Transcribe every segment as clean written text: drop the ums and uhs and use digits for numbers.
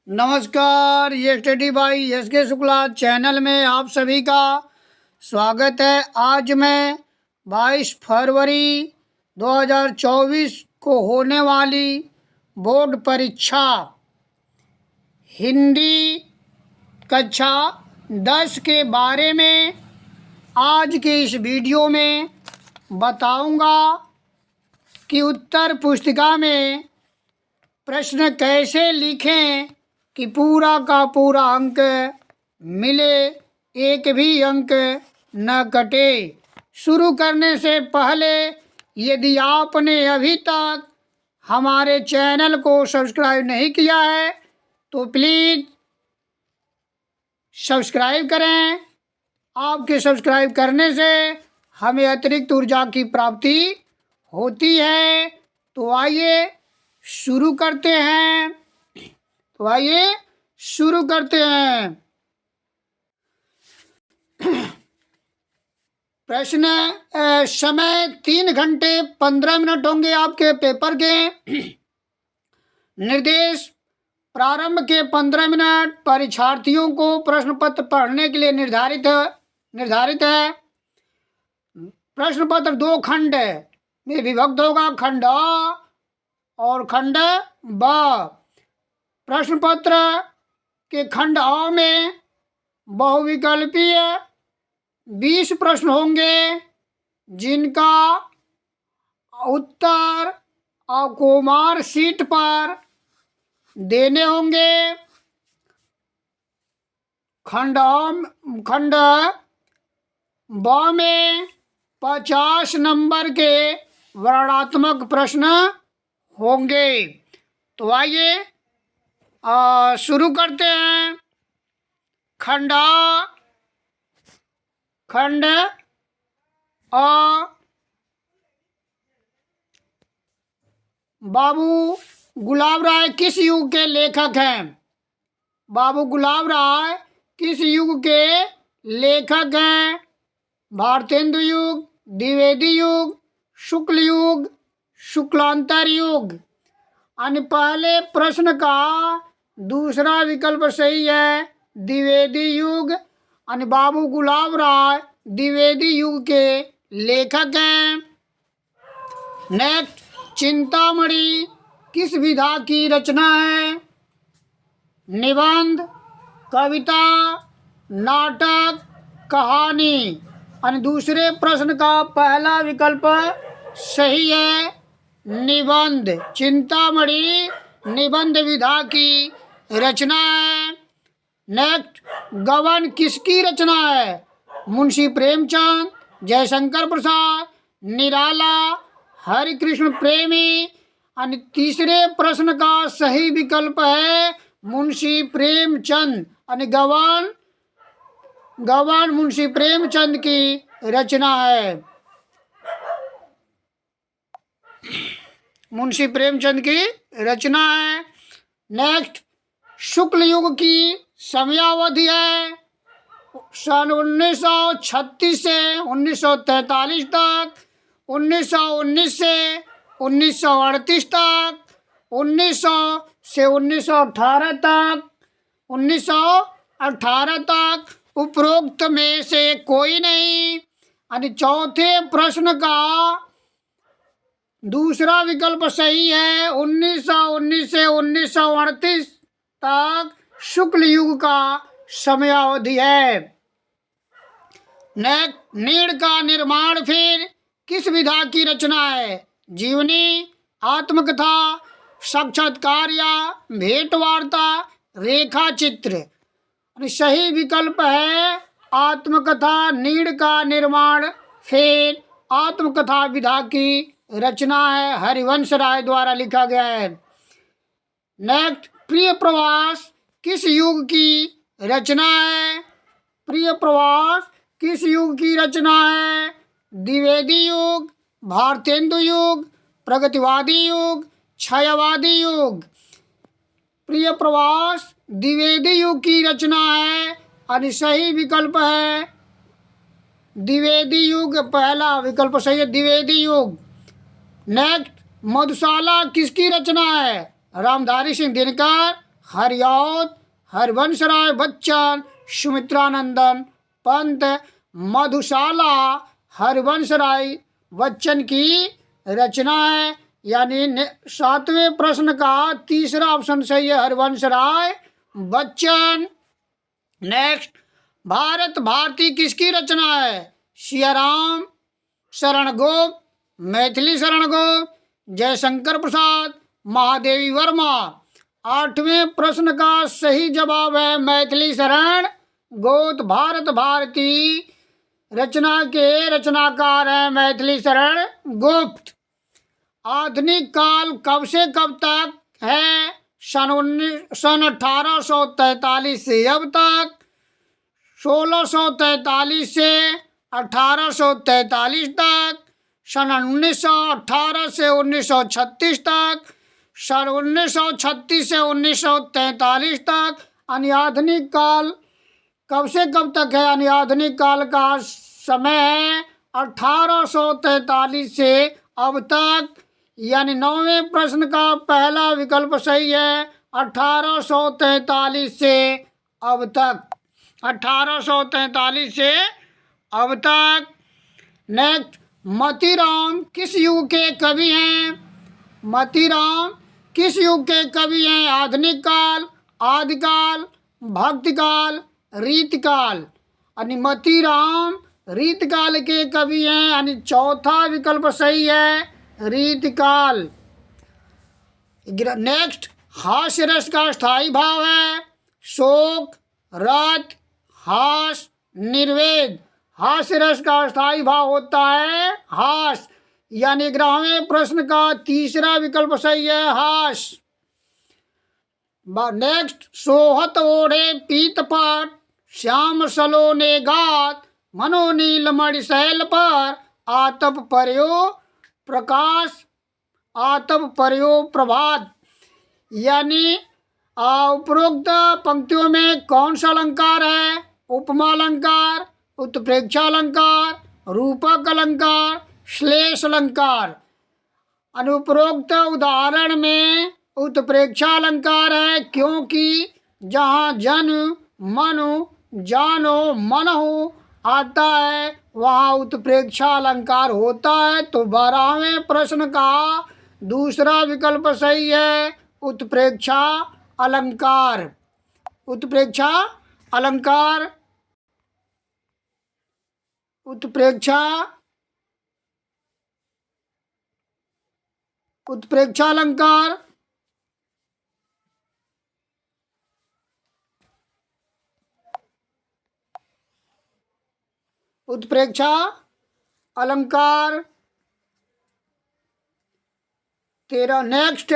नमस्कार, ये study by S के शुक्ला चैनल में आप सभी का स्वागत है। आज मैं 22 फरवरी 2024 को होने वाली बोर्ड परीक्षा हिंदी कक्षा 10 के बारे में आज के इस वीडियो में बताऊंगा कि उत्तर पुस्तिका में प्रश्न कैसे लिखें कि पूरा का पूरा अंक मिले, एक भी अंक न कटे। शुरू करने से पहले यदि आपने अभी तक हमारे चैनल को सब्सक्राइब नहीं किया है तो प्लीज़ सब्सक्राइब करें। आपके सब्सक्राइब करने से हमें अतिरिक्त ऊर्जा की प्राप्ति होती है। तो आइए शुरू करते हैं। प्रश्न समय 3 घंटे 15 मिनट होंगे आपके पेपर के। निर्देश प्रारंभ के 15 मिनट परीक्षार्थियों को प्रश्न पत्र पढ़ने के लिए निर्धारित है। प्रश्न पत्र 2 खंड में विभक्त होगा, खंड अ और खंड ब। प्रश्न पत्र के खंड अ में बहुविकल्पीय 20 प्रश्न होंगे जिनका उत्तर अकुमार शीट पर देने होंगे। खंड ब में 50 नंबर के वर्णनात्मक प्रश्न होंगे। तो आइए शुरू करते हैं। खंड अ बाबू गुलाब राय किस युग के लेखक हैं? बाबू गुलाब राय किस युग के लेखक हैं? भारतेंदु युग, द्विवेदी युग, शुक्ल युग, शुक्लांतर युग। यानी पहले प्रश्न का दूसरा विकल्प सही है, द्विवेदी युग। यानी बाबू गुलाब राय द्विवेदी युग के लेखक हैं। नेक्स्ट, चिंतामणि किस विधा की रचना है? निबंध, कविता, नाटक, कहानी। यानी दूसरे प्रश्न का पहला विकल्प सही है, निबंध। चिंतामणि निबंध विधा की रचना है। नेक्स्ट, गबन किसकी रचना है? मुंशी प्रेमचंद, जयशंकर प्रसाद, निराला, हरिकृष्ण प्रेमी। यानी तीसरे प्रश्न का सही विकल्प है मुंशी प्रेमचंद। यानी गबन मुंशी प्रेमचंद की रचना है। मुंशी प्रेमचंद की रचना है। नेक्स्ट, शुक्ल युग की समयावधि है सन 1936 से 1943 तक, 1919 से 1938 तक, 1900 से 1918 तक, 1918 तक। उपरोक्त में से कोई नहीं। यानी चौथे प्रश्न का दूसरा विकल्प सही है, 1919 से 1938 तक शुक्ल युग का समयावधि है। नेक्स्ट, नीड़ का निर्माण फिर किस विधा की रचना है? जीवनी, आत्मकथा, साक्षात्कार या भेंट वार्ता, रेखा चित्र। सही विकल्प है आत्मकथा। नीड़ का निर्माण फिर आत्मकथा विधा की रचना है, हरिवंश राय द्वारा लिखा गया है। नेक्स्ट, प्रिय प्रवास किस युग की रचना है? प्रिय प्रवास किस युग की रचना है? द्विवेदी युग, भारतेंदु युग, प्रगतिवादी युग, छायावादी युग। प्रिय प्रवास द्विवेदी युग की रचना है। और सही विकल्प है द्विवेदी युग, पहला विकल्प सही है, द्विवेदी युग। नेक्स्ट, मधुशाला किसकी रचना है? रामधारी सिंह दिनकर, हरिऔध, हरिवंशराय बच्चन, सुमित्रानंदन पंत, मधुशाला हरिवंशराय बच्चन की रचना है। यानी 7वें प्रश्न का तीसरा ऑप्शन सही है, हरिवंशराय बच्चन। नेक्स्ट, भारत भारती किसकी रचना है? सियाराम शरण गुप्त, मैथिली शरण गुप्त, जयशंकर प्रसाद, महादेवी वर्मा। 8वें प्रश्न का सही जवाब है मैथिली शरण गुप्त। भारत भारती रचना के रचनाकार हैं मैथिली शरण गुप्त। आधुनिक काल कब से कब तक है? सन 1843 से अब तक, 1643 से 1843 तक, सन 1918 से 1936 तक, सन 1936 से 1943 तक। यानी आधुनिक काल कब से कब तक है? यानी आधुनिक काल का समय है 1843 से अब तक। यानी 9वें प्रश्न का पहला विकल्प सही है, 1843 से अब तक, 1843 से अब तक। नेक्स्ट, मोतीराम किस युग के कवि हैं? मोतीराम किस युग के कवि हैं? आधुनिक काल, आदिकाल, भक्तिकाल, रीतिकाल। यानी मोतीराम रीतिकाल के कवि हैं। यानी चौथा विकल्प सही है, रीतिकाल। नेक्स्ट, हास्य रस का स्थायी भाव है शोक, रथ, हास, निर्वेद। हास्य रस का स्थायी भाव होता है हास। यानी 11वें प्रश्न का तीसरा विकल्प सही है, हास। नेक्स्ट, सोहत ओढ़े पीतपट, श्याम सलोने गात, मनोनील मणिशैल पर, आतप पर्यो प्रकाश, आतप पर्यो प्रभात। यानी उपरोक्त पंक्तियों में कौन सा अलंकार है? उपमा अलंकार, उत्प्रेक्षा अलंकार, रूपक अलंकार, श्लेष अलंकार। अनुपरोक्त उदाहरण में उत्प्रेक्षा अलंकार है, क्योंकि जहाँ जन मनु जानो मनहु आता है वहाँ उत्प्रेक्षा अलंकार होता है। तो 12वें प्रश्न का दूसरा विकल्प सही है, उत्प्रेक्षा अलंकार। उत्प्रेक्षा अलंकार, उत्प्रेक्षा उत्प्रेक्षा अलंकार। उत्प्रेक्षा अलंकार 13। नेक्स्ट,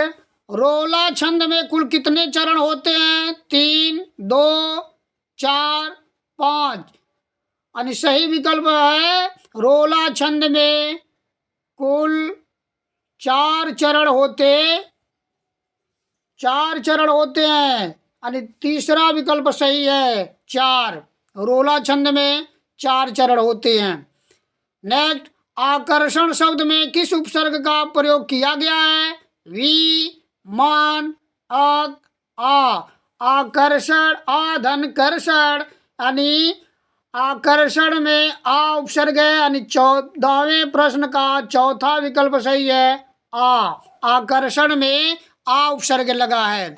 रोला छंद में कुल कितने चरण होते हैं? 3, 2, 4, 5। यानी सही विकल्प है, रोला छंद में कुल 4 चरण होते हैं। यानी तीसरा विकल्प सही है, 4। रोला छंद में 4 चरण होते हैं। नेक्स्ट, आकर्षण शब्द में किस उपसर्ग का प्रयोग किया गया है? वी, मान, अक, आ। आकर्षण, आधन कर्षण। यानी आकर्षण में आ उपसर्ग है। यानी 14वें प्रश्न का चौथा विकल्प सही है, आ। आकर्षण में आ उपसर्ग लगा है।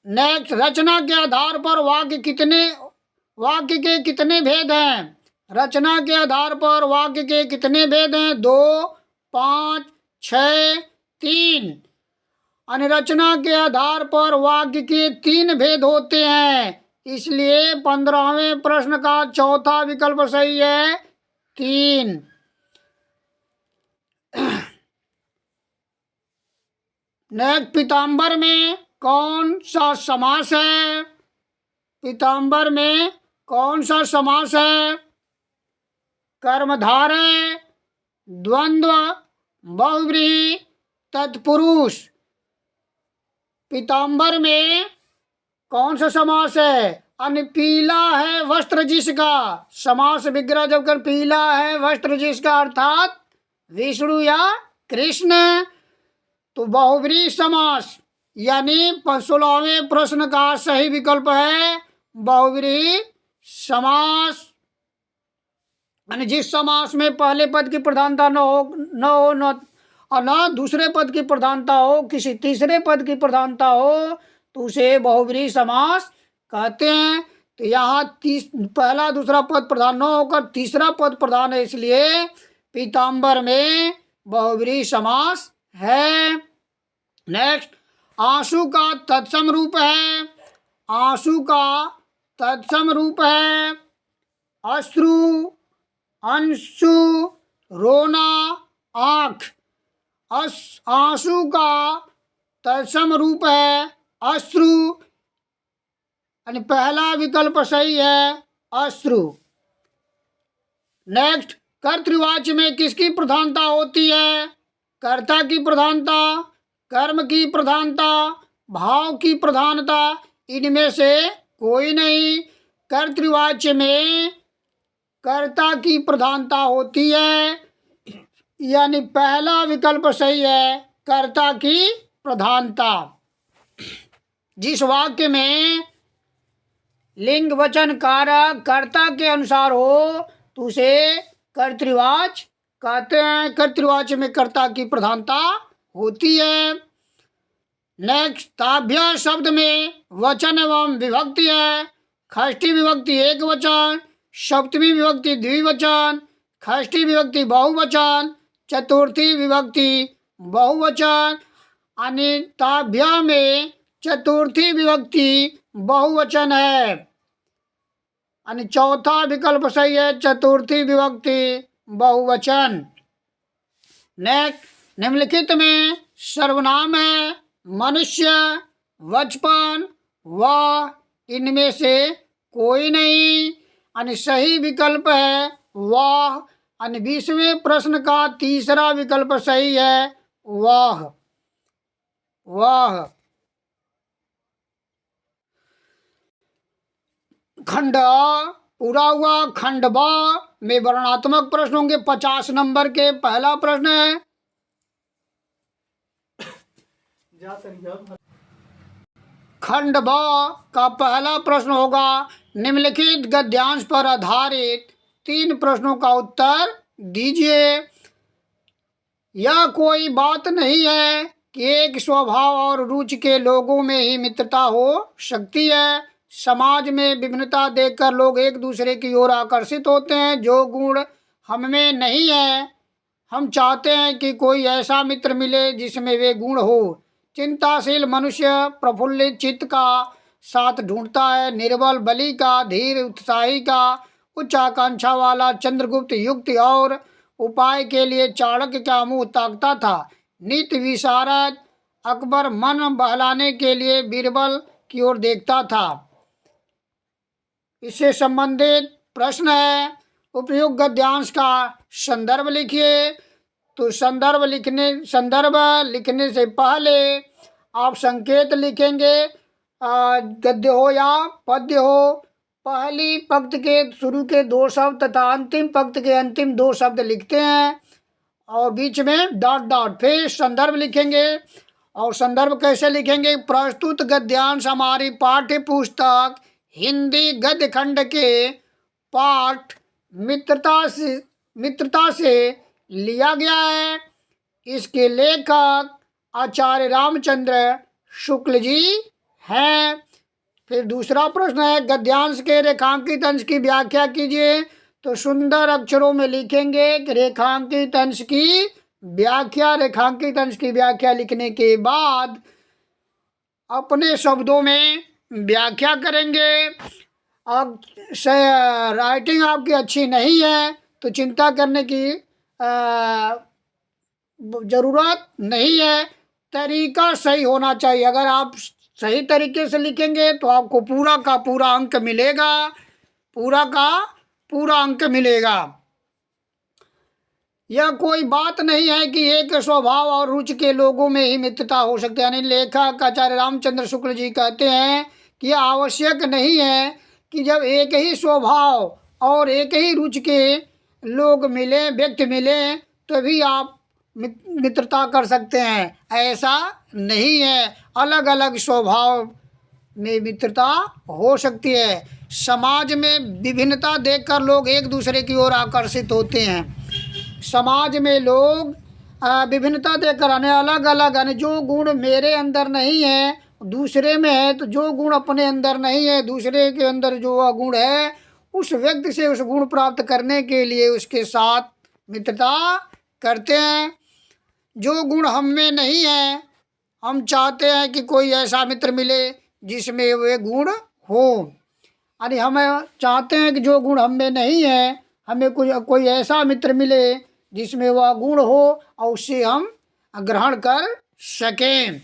नेक्स्ट, रचना के आधार पर वाक्य के कितने भेद हैं? रचना के आधार पर वाक्य के कितने भेद हैं? 2, 5, 6, 3। यानी रचना के आधार पर वाक्य के 3 भेद होते हैं, इसलिए 15वें प्रश्न का चौथा विकल्प सही है, 3। नेक्स्ट, पीताम्बर में कौन सा समास है? पीताम्बर में कौन सा समास है? कर्मधारय, द्वंद्व, बहुव्रीहि, तत्पुरुष। पीताम्बर में कौन सा समास है? अन्य पीला है वस्त्र जिसका। समास विग्रह जब कर पीला है वस्त्र जिसका अर्थात विष्णु या कृष्ण, तो बहुव्रीहि समास यानी 16वें प्रश्न का सही विकल्प है बहुव्रीहि समास। यानी जिस समास में पहले पद की प्रधानता न और न दूसरे पद की प्रधानता हो, किसी तीसरे पद की प्रधानता हो, तो उसे बहुव्रीहि समास कहते हैं। तो यहाँ पहला दूसरा पद प्रधान न होकर तीसरा पद प्रधान है, इसलिए पीताम्बर में बहुव्रीहि समास है। नेक्स्ट, आंसू का तत्सम रूप है। आंसू का तत्सम रूप है अश्रु, अंशु, रोना, आंख। आंसू का तत्सम रूप है अश्रु, यानी पहला विकल्प सही है अश्रु। नेक्स्ट, कर्तृवाच्य में किसकी प्रधानता होती है? कर्ता की प्रधानता, कर्म की प्रधानता, भाव की प्रधानता, इनमें से कोई नहीं। कर्तृवाच्य में कर्ता की प्रधानता होती है, यानी पहला विकल्प सही है कर्ता की प्रधानता। जिस वाक्य में लिंग वचन कारक कर्ता के अनुसार हो तो उसे कर्तृवाच्य कहते हैं। कर्तृवाच्य में कर्ता की प्रधानता होती है। नेक्स्ट, ताभ्य शब्द में वचन एवं विभक्ति है। षष्ठी विभक्ति एक वचन, सप्तमी विभक्ति द्विवचन, षष्ठी विभक्ति बहुवचन, चतुर्थी विभक्ति बहुवचन। यानी ताभ्य में चतुर्थी विभक्ति बहुवचन है, यानी चौथा विकल्प सही है चतुर्थी विभक्ति बहुवचन। नेक्स्ट, निम्नलिखित में सर्वनाम है मनुष्य, बचपन, वह, इनमें से कोई नहीं, यानी सही विकल्प है वह। यानी 20वें प्रश्न का तीसरा विकल्प सही है वह। खंड अ पूरा हुआ। खंड ब में वर्णनात्मक प्रश्न होंगे 50 नंबर के। पहला प्रश्न है, खंड ब का पहला प्रश्न होगा, निम्नलिखित गद्यांश पर आधारित 3 प्रश्नों का उत्तर दीजिए। यह कोई बात नहीं है कि एक स्वभाव और रुचि के लोगों में ही मित्रता हो सकती है। समाज में विभिन्नता देखकर लोग एक दूसरे की ओर आकर्षित होते हैं। जो गुण हम में नहीं है, हम चाहते हैं कि कोई ऐसा मित्र मिले जिसमें वे गुण हो। चिंताशील मनुष्य प्रफुल्लित चित्त का साथ ढूंढता है। निर्बल बलि का, धीर उत्साही का, उच्च आकांक्षा वाला चंद्रगुप्त युक्ति और उपाय के लिए चाणक्य का मुंह ताकता था। नीति विशारद अकबर मन बहलाने के लिए बीरबल की ओर देखता था। इससे संबंधित प्रश्न है, उपयुक्त गद्यांश का संदर्भ लिखिए। तो संदर्भ लिखने से पहले आप संकेत लिखेंगे, गद्य हो या पद्य हो। पहली पंक्ति के शुरू के 2 शब्द तथा अंतिम पंक्ति के अंतिम 2 शब्द लिखते हैं और बीच में डॉट डॉट। फिर संदर्भ लिखेंगे। और संदर्भ कैसे लिखेंगे? प्रस्तुत गद्यांश हमारी पाठ्य पुस्तक हिंदी गद्य खंड के पाठ मित्रता से लिया गया है। इसके लेखक आचार्य रामचंद्र शुक्ल जी हैं। फिर दूसरा प्रश्न है, गद्यांश के रेखांकित अंश की व्याख्या कीजिए। तो सुंदर अक्षरों में लिखेंगे कि रेखांकित अंश की व्याख्या। रेखांकित अंश की व्याख्या लिखने के बाद अपने शब्दों में व्याख्या करेंगे। अब राइटिंग आपकी अच्छी नहीं है तो चिंता करने की ज़रूरत नहीं है, तरीका सही होना चाहिए। अगर आप सही तरीके से लिखेंगे तो आपको पूरा का पूरा अंक मिलेगा, पूरा का पूरा अंक मिलेगा। यह कोई बात नहीं है कि एक स्वभाव और रुचि के लोगों में ही मित्रता हो सकती है। यानी लेखक आचार्य रामचंद्र शुक्ल जी कहते हैं कि यह आवश्यक नहीं है कि जब एक ही स्वभाव और एक ही रुचि के लोग मिले, व्यक्ति मिले, तभी आप मित्रता कर सकते हैं, ऐसा नहीं है, अलग अलग स्वभाव में मित्रता हो सकती है। समाज में विभिन्नता देखकर लोग एक दूसरे की ओर आकर्षित होते हैं। समाज में लोग विभिन्नता देखकर यानी अलग अलग यानी जो गुण मेरे अंदर नहीं है दूसरे में है, तो जो गुण अपने अंदर नहीं है दूसरे के अंदर जो वह गुण है, उस व्यक्ति से उस गुण प्राप्त करने के लिए उसके साथ मित्रता करते हैं। जो गुण हम में नहीं है, हम चाहते हैं कि कोई ऐसा मित्र मिले जिसमें वे गुण हो। यानी हम चाहते हैं कि जो गुण हम में नहीं है, हमें कोई ऐसा मित्र मिले जिसमें वह गुण हो और उससे हम ग्रहण कर सकें।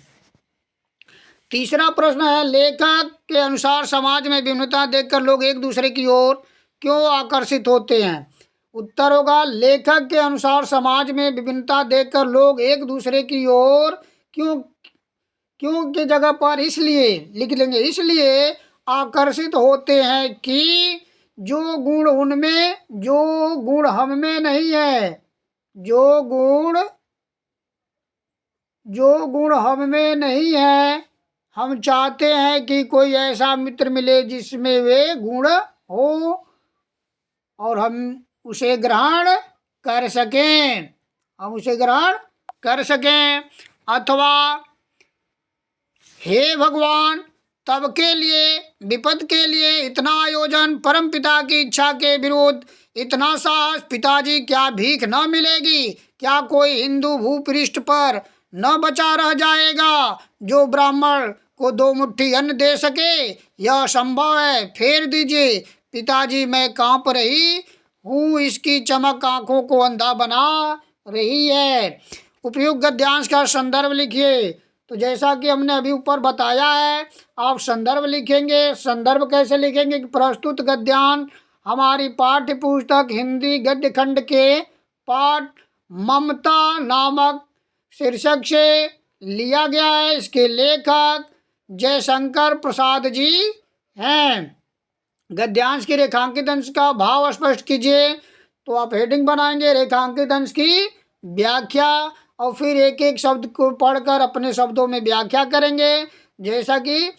तीसरा प्रश्न है, लेखक के अनुसार समाज में विभिन्नता देखकर लोग एक दूसरे की ओर क्यों आकर्षित होते हैं? उत्तर होगा, लेखक के अनुसार समाज में विभिन्नता देखकर लोग एक दूसरे की ओर क्यों की जगह पर इसलिए लिख लेंगे, इसलिए आकर्षित होते हैं कि जो गुण हम में नहीं है, जो गुण हम में नहीं है, हम चाहते हैं कि कोई ऐसा मित्र मिले जिसमें वे गुण हो और हम उसे ग्रहण कर सकें। अथवा हे भगवान, तब के लिए विपद के लिए इतना आयोजन, परम पिता की इच्छा के विरुद्ध इतना साहस, पिताजी क्या भीख न मिलेगी? क्या कोई हिंदू भूपृष्ठ पर न बचा रह जाएगा जो ब्राह्मण को 2 मुट्ठी अन्न दे सके? यह संभव है, फेर दीजिए। पिताजी, मैं कांप रही हूँ, इसकी चमक आंखों को अंधा बना रही है। उपयुक्त गद्यांश का संदर्भ लिखिए। तो जैसा कि हमने अभी ऊपर बताया है, आप संदर्भ लिखेंगे। संदर्भ कैसे लिखेंगे कि प्रस्तुत गद्यांश हमारी पाठ्य पुस्तक हिंदी गद्य खंड के पाठ ममता नामक शीर्षक से लिया गया है। इसके लेखक जयशंकर प्रसाद जी हैं। गद्यांश की रेखांकित अंश का भाव स्पष्ट कीजिए। तो आप हेडिंग बनाएंगे, रेखांकित अंश की व्याख्या, और फिर एक एक शब्द को पढ़कर अपने शब्दों में व्याख्या करेंगे। जैसा कि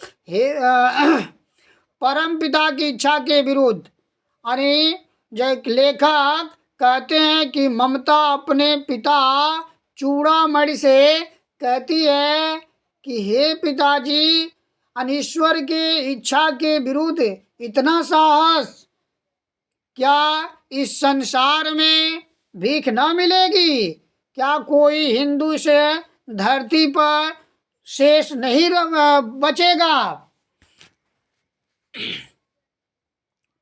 परम पिता की इच्छा के विरुद्ध, यानी जय लेखक कहते हैं कि ममता अपने पिता चूड़ामणि से कहती है कि हे पिताजी, अनीश्वर के इच्छा के विरुद्ध इतना साहस, क्या इस संसार में भीख न मिलेगी? क्या कोई हिंदू से धरती पर शेष नहीं बचेगा?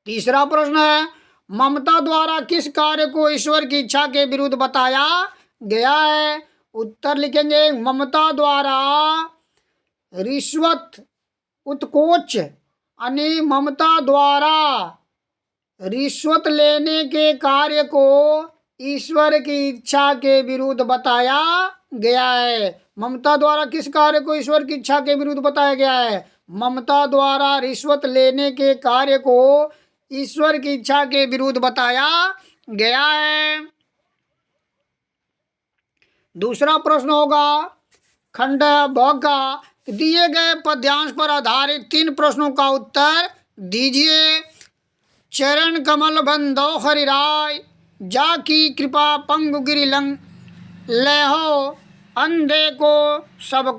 तीसरा प्रश्न है, ममता द्वारा किस कार्य को ईश्वर की इच्छा के विरुद्ध बताया गया है? उत्तर लिखेंगे, ममता द्वारा रिश्वत उत्कोच, यानी ममता द्वारा रिश्वत लेने के कार्य को ईश्वर की इच्छा के विरुद्ध बताया गया है। ममता द्वारा किस कार्य को ईश्वर की इच्छा के विरुद्ध बताया गया है? ममता द्वारा रिश्वत लेने के कार्य को ईश्वर की इच्छा के विरुद्ध बताया गया है। दूसरा प्रश्न होगा खंड ब का, दिए गए पद्यांश पर आधारित 3 प्रश्नों का उत्तर दीजिए। चरण कमल बंदो हरिराय, जाकी कृपा पंगु गिरि लेहो, अंधे को सब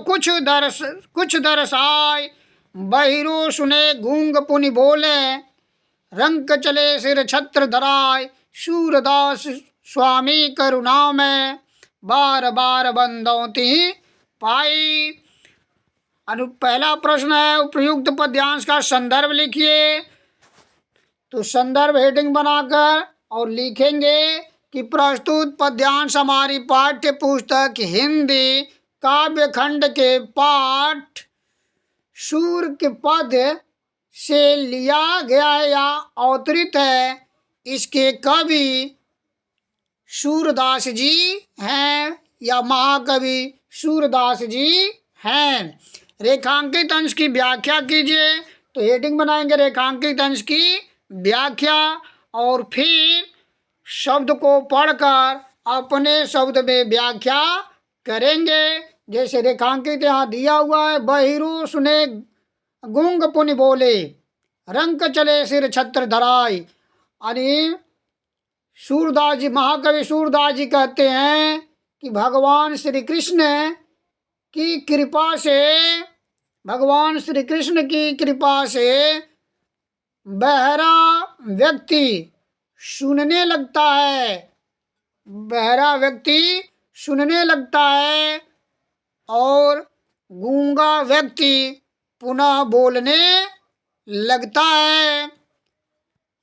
कुछ दरसाय, बहिरो सुने गूंग पुनि बोले, रंक चले सिर छत्र धराय, सूरदास स्वामी करुणा में, बार बार बंदौती पाई। पहला प्रश्न है, उपयुक्त पद्यांश का संदर्भ लिखिए। तो संदर्भ हेडिंग बनाकर और लिखेंगे कि प्रस्तुत पद्यांश हमारी पाठ्य पुस्तक हिंदी काव्य खंड के पाठ सूर के पद से लिया गया है या अवतरित है। इसके कवि सूरदास जी हैं या महाकवि सूरदास जी हैं। रेखांकित अंश की व्याख्या कीजिए। तो हेडिंग बनाएंगे रेखांकित अंश की व्याख्या, और फिर शब्द को पढ़कर अपने शब्द में व्याख्या करेंगे। जैसे रेखांकित यहाँ दिया हुआ है, बहिरू सुने गुंग पुनि बोले, रंक चले सिर छत्र धराई। यानी सूरदास जी, महाकवि सूरदास जी कहते हैं कि भगवान श्री कृष्ण की कृपा से, भगवान श्री कृष्ण की कृपा से बहरा व्यक्ति सुनने लगता है, बहरा व्यक्ति सुनने लगता है और गूंगा व्यक्ति पुनः बोलने लगता है।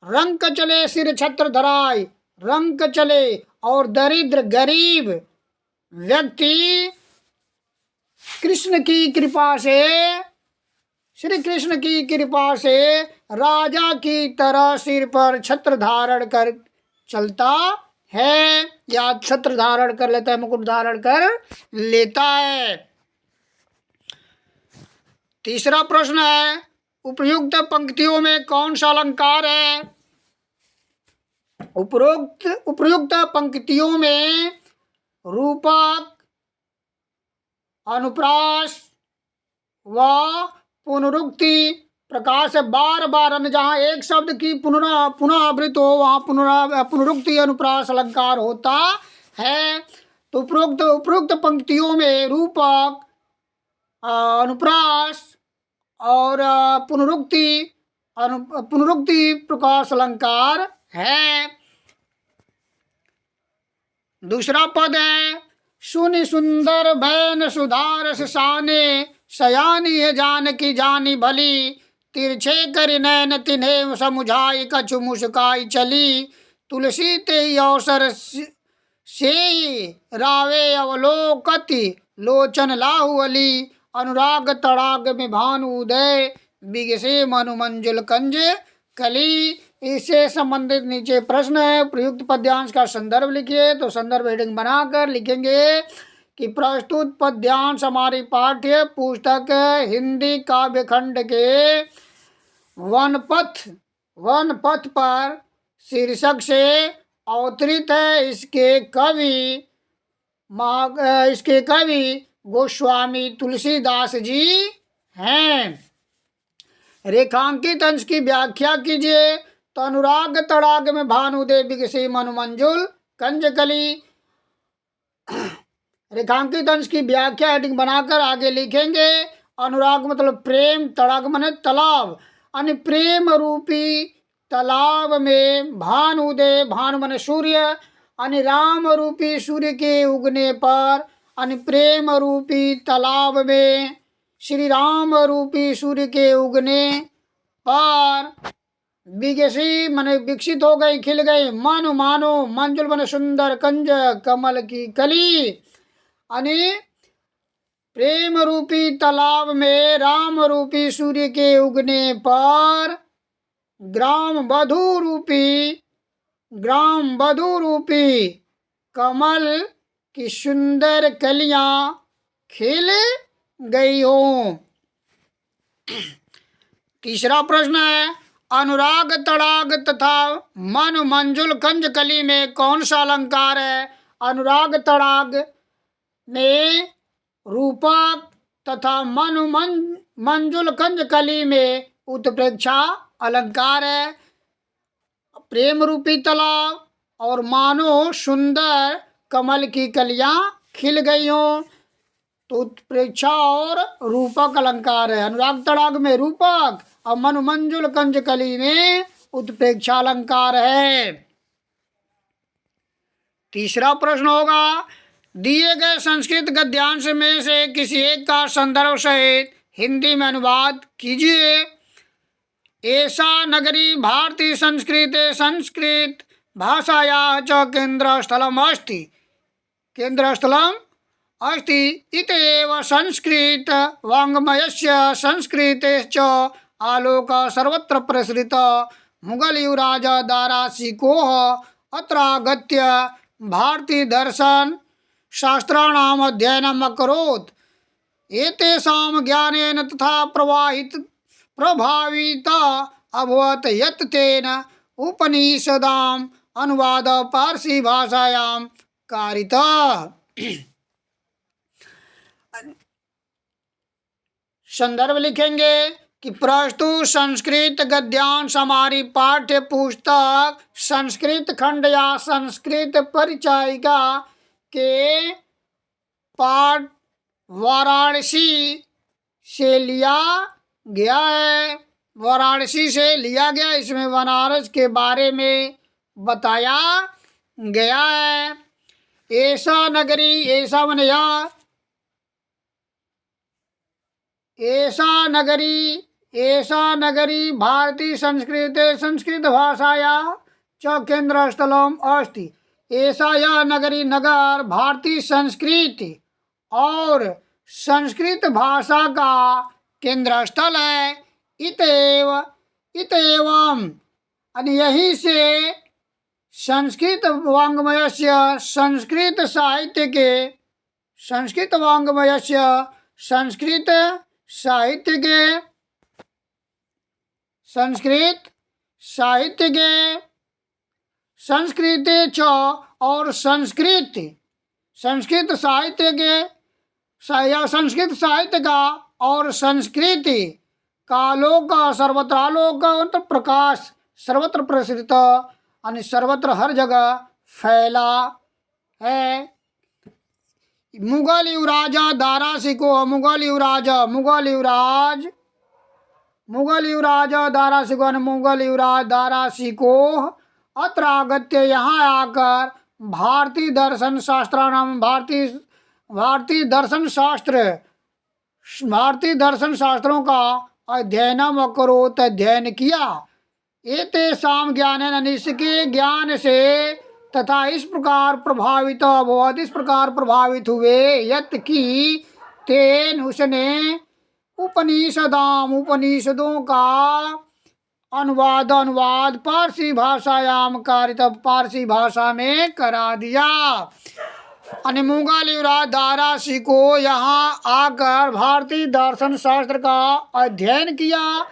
रंक चले सिर छत्र धराई, रंक चले और दरिद्र गरीब व्यक्ति कृष्ण की कृपा से, श्री कृष्ण की कृपा से राजा की तरह सिर पर छत्र धारण कर चलता है, या छत्र धारण कर लेता है, मुकुट धारण कर लेता है। तीसरा प्रश्न है, उपयुक्त पंक्तियों में कौन सा अलंकार है? उपयुक्त पंक्तियों में रूपक, अनुप्रास व पुनरुक्ति प्रकार से बार बार, जहाँ एक शब्द की पुनः आवृत्ति हो वहाँ पुनरुक्ति अनुप्रास अलंकार होता है। तो उपयुक्त पंक्तियों में रूपक, अनुप्रास और पुनरुक्ति प्रकाश अलंकार है। दूसरा पद है, सुनि सुंदर भैन सुधारस साने, सयानी है जानकी जानी भली, तिरछे करि नैन तिन्हे समुझाई, कछु मुस्काई चली, तुलसी ते अवसर से रावे अवलोकति, लोचन लाहु अली, अनुराग तड़ाग में भानु उदय, बिगसे मनु मंजुल कंज कली। इससे संबंधित नीचे प्रश्न है, प्रयुक्त पद्यांश का संदर्भ लिखिए। तो संदर्भ हेडिंग बनाकर लिखेंगे कि प्रस्तुत पद्यांश हमारी पाठ्य पुस्तक हिंदी काव्य खंड के वनपथ पर शीर्षक से अवतरित है। इसके कवि गोस्वामी तुलसीदास जी हैं। रेखांकित अंश की व्याख्या कीजिए। तो अनुराग तड़ाग में भानुदे, बिगसी मनु मंजुल कंजकली। रेखांकित अंश की व्याख्या हेडिंग बनाकर आगे लिखेंगे। अनुराग मतलब प्रेम, तड़ाग माने तालाब, यानी प्रेम रूपी तालाब में भानुदे, भानु माने सूर्य, यानी राम रूपी सूर्य के उगने पर, यानी प्रेम रूपी तालाब में श्री राम रूपी सूर्य के उगने पर, विकसी माने विकसित हो गई, खिल गई, मानो मंजुल माने सुंदर, कंज कमल की कली, यानी प्रेम रूपी तालाब में राम रूपी सूर्य के उगने पर ग्राम बधू रूपी कमल की सुंदर कलियां खिल गई हो। तीसरा प्रश्न है, अनुराग तड़ाग तथा मन मंजुल कंज कली में कौन सा अलंकार है? अनुराग तड़ाग में रूपक तथा मन मंजुल कंज कली में उत्प्रेक्षा अलंकार है। प्रेम रूपी तालाब और मानो सुंदर कमल की कलियां खिल गई हों, तो उत्प्रेक्षा और रूपक अलंकार है। अनुराग तड़ाग में रूपक और मन मंजुल कंज कली में उत्प्रेक्षा अलंकार है। तीसरा प्रश्न होगा, दिए गए संस्कृत गद्यांश में से किसी एक का संदर्भ सहित हिंदी में अनुवाद कीजिए। एषा नगरी भारतीय संस्कृते संस्कृत भाषायाः च केन्द्रस्थलम् अस्ति इत्येव संस्कृत वाङ्मयस्य संस्कृतेश्च आलोक सर्वत्र प्रसृत। मुगल युवराज दारा सिकोह अत्रागत्य भारतीय दर्शन शास्त्राणाम् अध्ययनम् अकरोत्। एतेषां ज्ञानेन तथा प्रभाविता अभवत् यत् तेन उपनिषदाम् अनुवाद पारसी भाषायां कारितः। संदर्भ लिखेंगे कि प्रस्तुत संस्कृत गद्यांश हमारी पाठ्य पुस्तक संस्कृत खंड या संस्कृत परिचायिका के पाठ वाराणसी से लिया गया है। वाराणसी से लिया गया, इसमें बनारस के बारे में बताया गया है। ऐसा नगरी, ऐसा मन यह, ऐसा नगरी भारतीय संस्कृत भाषाया च केंद्र स्थलम अस्ति। ऐसा यह नगरी नगर भारतीय संस्कृति और संस्कृत भाषा का केंद्र स्थल है। इतएवं यहीं से संस्कृत वाङ्मयस्य संस्कृत साहित्य के संस्कृत संस्कृति च और संस्कृत साहित्य का और संस्कृति कालों का सर्वत्र प्रकाश, सर्वत्र प्रसरित यानी सर्वत्र हर जगह फैला है। मुगल युवराज दारा शिकोह, मुगल युवराज दारा शिकोह अत्र आगत्य, यहाँ आकर भारतीय दर्शन शास्त्रों का अध्ययनम अकरोत्, अध्ययन किया। एतेषां ज्ञानेन, इसके ज्ञान से तथा इस प्रकार प्रभावित हुए यत् की तेन उसने उपनिषदों का अनुवाद पारसी भाषायाम कारित, पारसी भाषा में करा दिया। मुगल युवराज दारा शिकोह यहाँ आकर भारतीय दर्शन शास्त्र का अध्ययन किया।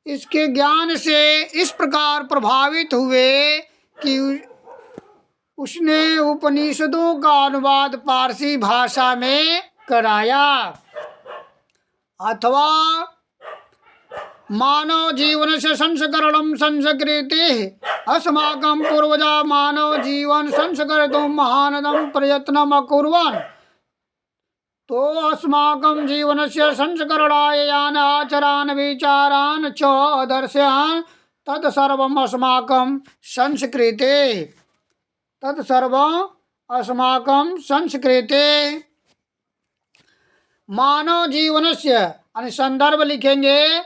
इसके ज्ञान से इस प्रकार प्रभावित हुए कि उसने उपनिषदों का अनुवाद पारसी भाषा में कराया। अथवा मानव जीवन से संस्करणम संस्कृति अस्माकं पूर्वजा मानव जीवन संस्कर्तुं महानदं प्रयत्नम् अकुर्वन्, तो अस्माकं जीवनस्य संस्करणाय यान् आचरान् विचारान् च अदर्शयन् तत्सर्वम् अस्माकं संस्कृते। मानव जीवनस्य संदर्भ लिखेंगे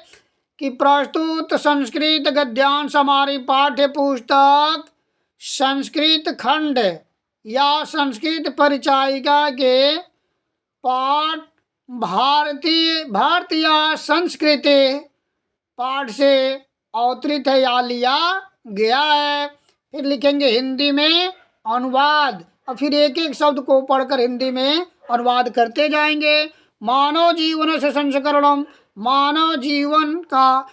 कि प्रस्तुत संस्कृत गद्यांश हमारी पाठ्य पुस्तक संस्कृत खंड या संस्कृत परिचायिका के पाठ भारतीय संस्कृति पाठ से अवतरित है या लिया गया है। फिर लिखेंगे हिंदी में अनुवाद, और फिर एक एक शब्द को पढ़कर हिंदी में अनुवाद करते जाएंगे। मानव जीवन से संस्करणम, मानव जीवन का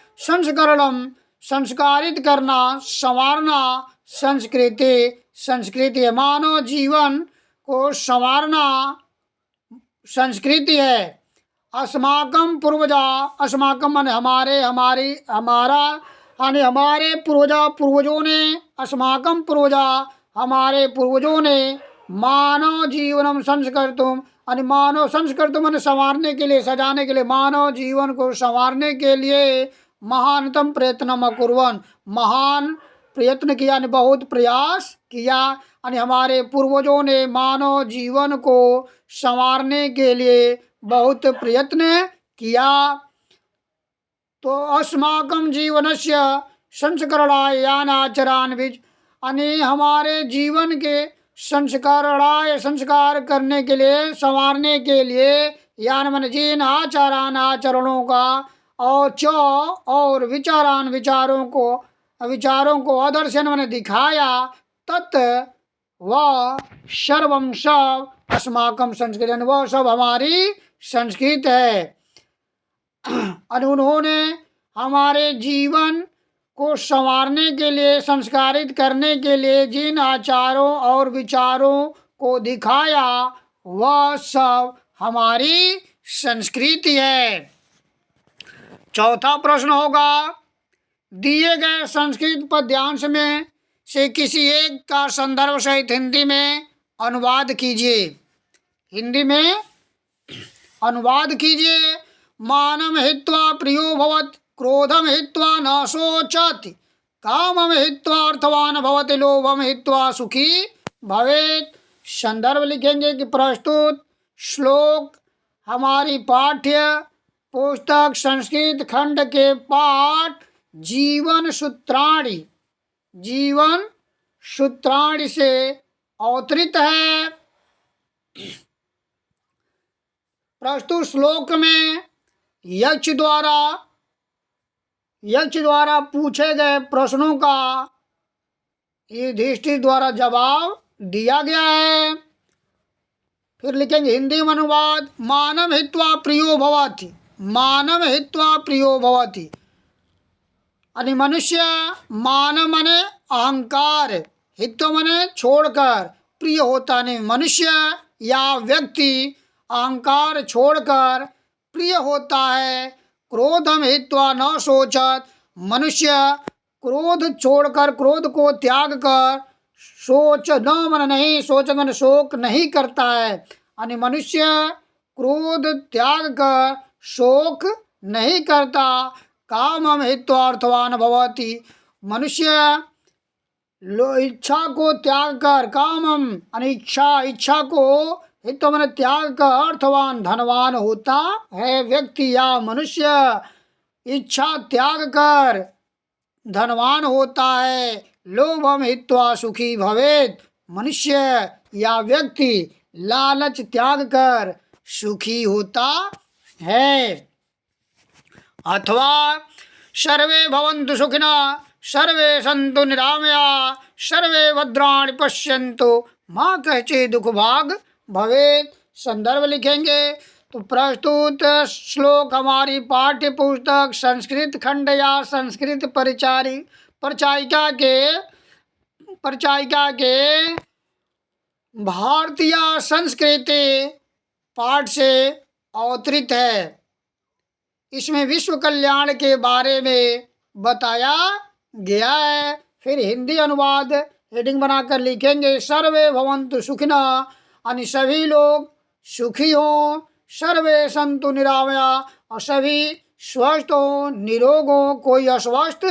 संस्कारित करना, संवारना संस्कृति है। मानव जीवन को संवारना संस्कृति है। अस्माकं पूर्वजा, अस्माकं माने हमारे, हमारे पूर्वजों ने, अस्माकं पूर्वजा हमारे पूर्वजों ने मानव जीवनम संस्कर्तुम मानव संस्कृत संवारने के लिए, सजाने के लिए, मानव जीवन को संवारने के लिए महानतम प्रयत्न अकुर्वन्, महान प्रयत्न किया, बहुत प्रयास किया। हमारे पूर्वजों ने मानव जीवन को संवारने के लिए बहुत प्रयत्न किया। तो अस्माकं जीवनस्य संस्करणाय यान् आचरान् विच, हमारे जीवन के संस्कार करने के लिए, संवारने के लिए, यान मन जिन आचरणों का और विचारों को अदर्शन मन दिखाया, तत् वह सर्वम सब अस्माकं संस्कृति, वह सब हमारी संस्कृत है। उन्होंने हमारे जीवन को संवारने के लिए, संस्कारित करने के लिए जिन आचारों और विचारों को दिखाया, वह सब हमारी संस्कृति है। चौथा प्रश्न होगा, दिए गए संस्कृत पद्यांश में से किसी एक का संदर्भ सहित हिंदी में अनुवाद कीजिए। हिंदी में अनुवाद कीजिए। मानम हित्वा प्रियो भवत, क्रोधम हित्वा न शोचति, कामम हित्वा अर्थवान भवति, लोभम हित्वा सुखी भवेत। संदर्भ लिखेंगे कि प्रस्तुत श्लोक हमारी पाठ्य पुस्तक संस्कृत खंड के पाठ जीवन सूत्राणि से अवतरित है। प्रस्तुत श्लोक में यक्ष द्वारा पूछे गए प्रश्नों का युधिष्ठिर द्वारा जवाब दिया गया है। फिर लिखेंगे हिंदी में अनुवाद, मानव हित्वा प्रियो भवति, मानव हित्वा प्रियो भवति यानी मनुष्य, मानव माने अहंकार, हित्व माने छोड़कर, प्रिय होता नहीं, मनुष्य या व्यक्ति अहंकार छोड़कर प्रिय होता है। क्रोधम हित्वा न शोचत, मनुष्य क्रोध छोड़कर, क्रोध को त्याग कर, सोच न मन नहीं, सोच मन शोक नहीं करता है यानी मनुष्य क्रोध त्याग कर शोक नहीं करता। कामम हित्वा अर्थवान भवति, मनुष्य इच्छा को त्याग कर, कामम यानी इच्छा को हित्व मन त्याग कर अर्थवान धनवान होता है। व्यक्ति या मनुष्य इच्छा त्याग कर धनवान होता है। लोभम हित्वा सुखी भवेत, मनुष्य या व्यक्ति लालच त्याग कर सुखी होता है। अथवा सर्वे भवन्तु सुखिनः, सर्वे सन्तु निरामया, सर्वे भद्राणि पश्यन्तु, माँ कश्चित् दुख भाग भवेत। संदर्भ लिखेंगे तो प्रस्तुत श्लोक हमारी पाठ्य पुस्तक संस्कृत खंड या संस्कृत परिचायिका के भारतीय संस्कृति पाठ से अवतरित है। इसमें विश्व कल्याण के बारे में बताया गया है। फिर हिंदी अनुवाद हेडिंग बनाकर लिखेंगे, सर्वे भवन्तु सुखिनः यानी सभी लोग सुखी हों, सर्वे सन्तु निरामया और सभी स्वस्थ हो, निरोग हो, कोई अस्वस्थ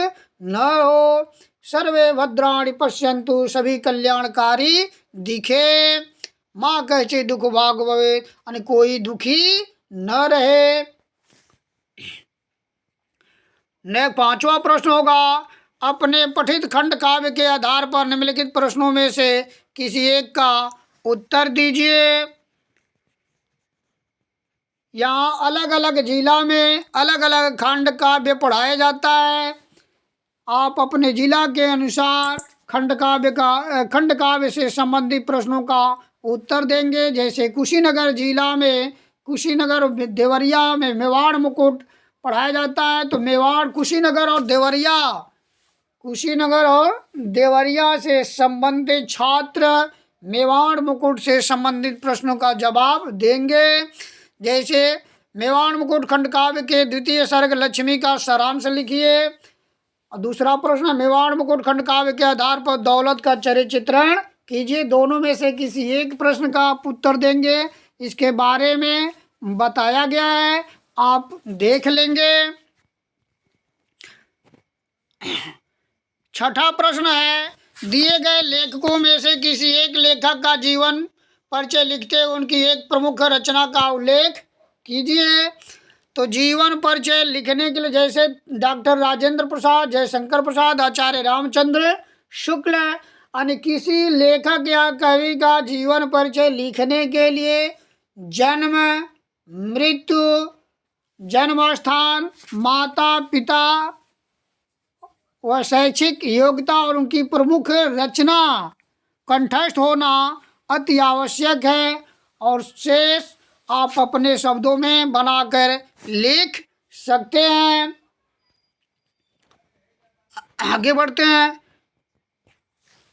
न हो, सर्वे भद्राणि पश्यन्तु सभी कल्याणकारी दिखे, माँ कश्चित् दुख भाग भवेत यानी कोई दुखी न रहे। ने पांचवा प्रश्न होगा, अपने पठित खंड काव्य के आधार पर निम्नलिखित प्रश्नों में से किसी एक का उत्तर दीजिए। यहाँ अलग अलग जिला में अलग अलग खंड काव्य पढ़ाया जाता है। आप अपने जिला के अनुसार खंड काव्य से संबंधित प्रश्नों का उत्तर देंगे। जैसे कुशीनगर जिला में, कुशीनगर देवरिया में मेवाड़ मुकुट पढ़ाया जाता है, तो मेवाड़ कुशीनगर और देवरिया से संबंधित छात्र मेवाड़ मुकुट से संबंधित प्रश्नों का जवाब देंगे। जैसे मेवाड़ मुकुट खंड काव्य के द्वितीय सर्ग लक्ष्मी का सारांश लिखिए। और दूसरा प्रश्न, मेवाड़ मुकुट खंड काव्य के आधार पर दौलत का चरित्र चित्रण कीजिए। दोनों में से किसी एक प्रश्न का आप उत्तर देंगे, इसके बारे में बताया गया है, आप देख लेंगे। छठा प्रश्न है, दिए गए लेखकों में से किसी एक लेखक का जीवन परिचय लिखते हुए उनकी एक प्रमुख रचना का उल्लेख कीजिए। तो जीवन परिचय लिखने के लिए जैसे डॉक्टर राजेंद्र प्रसाद, जयशंकर प्रसाद, आचार्य रामचंद्र शुक्ल यानी किसी लेखक या कवि का जीवन परिचय लिखने के लिए जन्म, मृत्यु, जन्म स्थान, माता पिता व शैक्षिक योग्यता और उनकी प्रमुख रचना कंठस्थ होना अति आवश्यक है। और शेष आप अपने शब्दों में बनाकर लिख सकते हैं। आगे बढ़ते हैं।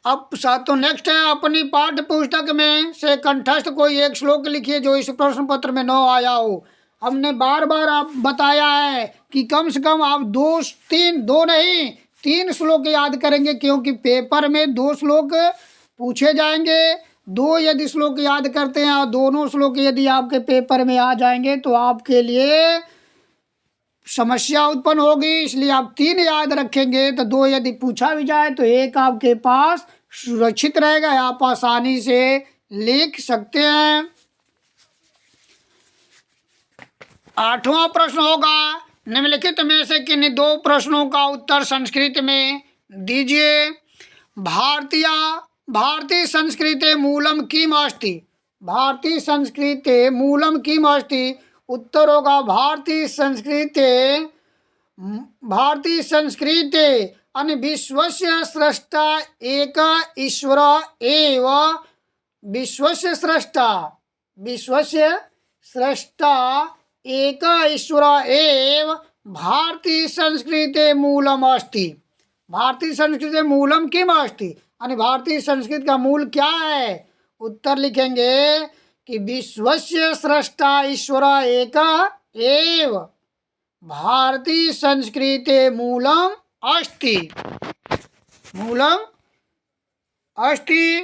अब तो नेक्स्ट है, अपनी पाठ्य पुस्तक में से कंठस्थ कोई एक श्लोक लिखिए जो इस प्रश्न पत्र में न आया हो। हमने बार बार आप बताया है कि कम से कम आप दो नहीं 3 श्लोक याद करेंगे, क्योंकि पेपर में 2 श्लोक पूछे जाएंगे। 2 यदि श्लोक याद करते हैं और दोनों श्लोक यदि आपके पेपर में आ जाएंगे तो आपके लिए समस्या उत्पन्न होगी। इसलिए आप 3 याद रखेंगे तो 2 यदि पूछा भी जाए तो 1 आपके पास सुरक्षित रहेगा, आप आसानी से लिख सकते हैं। 8वां प्रश्न होगा, निम्नलिखित में से किन 2 प्रश्नों का उत्तर संस्कृत में दीजिए। भारतीय संस्कृते मूलम किम अस्ति। भारतीय संस्कृते मूलम किम अस्ति। उत्तर होगा भारतीय संस्कृते अन्य विश्वस्य स्रष्टा एक ईश्वर एव। विश्वस्य स्रष्टा एक ईश्वर एव भारतीय संस्कृते मूलम अस्ति। भारतीय संस्कृते मूलम किम अस्ति, यानी भारतीय संस्कृत का मूल क्या है। उत्तर लिखेंगे कि विश्वस्य स्रष्टा ईश्वर एक एव भारतीय संस्कृते मूलम अस्ति। मूलम अस्ति।